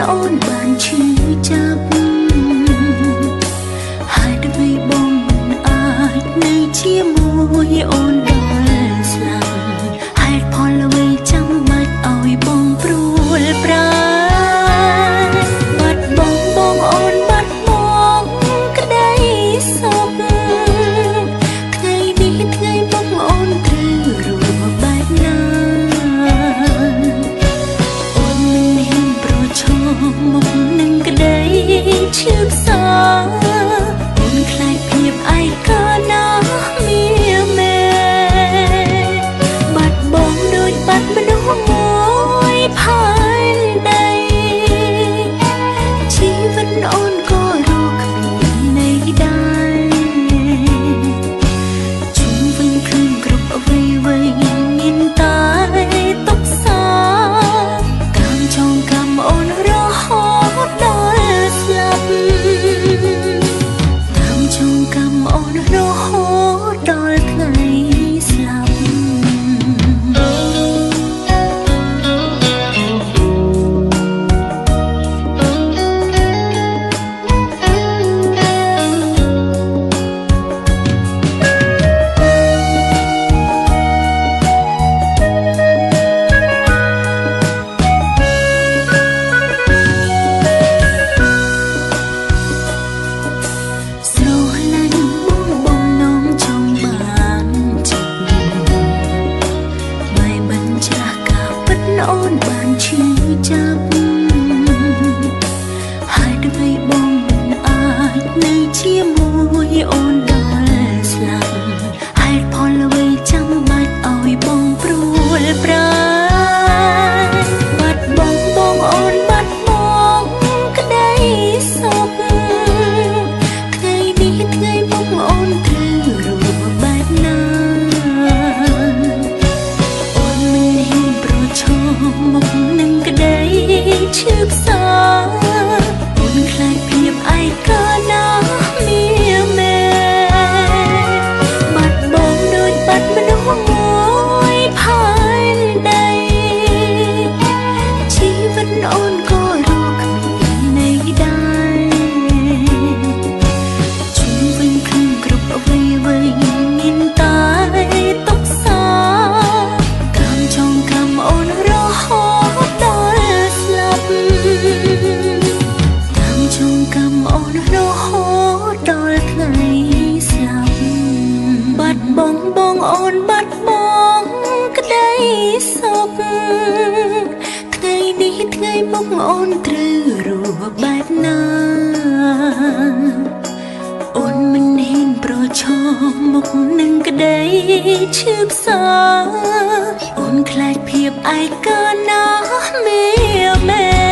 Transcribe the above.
អូនបានឈឺចាប់ហើយដើម្បីបងមិនអាចនៅជាមួយអូនដល់ស្លាប់ហេតុផលអ្វីចាំបាច់ឲ្យបងព្រួលប្រាបាត់បង់បងអូនបាត់បង់ក្តីសុខថ្ងៃនេះថ្ងៃមុខអូនត្រូវរួមបែបណាអូនមិនហ៊ានប្រឈមមុខនឹងក្តីឈឺផ្សាអូនខ្លាចភាពឯកាណាមានមែបាត់បង់ដូចបាត់មនុស្សមួយផែនដីជីវិតអូនក៏រកគ្មានន័យដែរជុំវិញខ្លួនគ្រប់អ្វីមានតែទុក្ខសាកម្មចងកម្មអូនរហូតដល់ស្លាប់កម្មចងកម្មអូនរហូតដល់ថ្ងៃស្លាប់អូនបានឈឺចាប់ហើយដើម្បីបងមិនអាចនៅជាមួយអូនដល់ស្លាប់ហេតុផលអ្វីចាំបាច់ឲ្យបងព្រួលប្រាបាត់បង់បងអូនបាត់បង់ក្តីសុខថ្ងៃនេះថ្ងៃមុខអូនត្រូវរួមបែបណាអូនមិនហ៊ានប្រឈមមុខនឹងក្តីឈឺផ្សាអូនខ្លាចភាពឯកាណាមានមែបាត់បង់ដូចបាត់មនុស្សមួយផែនដីជីវិតអូនក៏រកគ្មានន័យដែរជុំវិញខ្លួនគ្រប់អ្វីមានតែទុក្ខសាកម្មចងកម្មអូនរហូតដល់ស្លាប់កម្មចងកម្មអូនរហូតដល់ថ្ងៃស្លាប់បាត់បង់បងអូនបាត់បង់ក្តីសុខថ្ងៃនេះថ្ងៃមុខអូនត្រូវរួបបែបណាអូនមិនហ៊ានប្រឈមមុខនឹងក្តីឈឺផ្សាអូនខ្លាចភាពឯកាណាមានមែ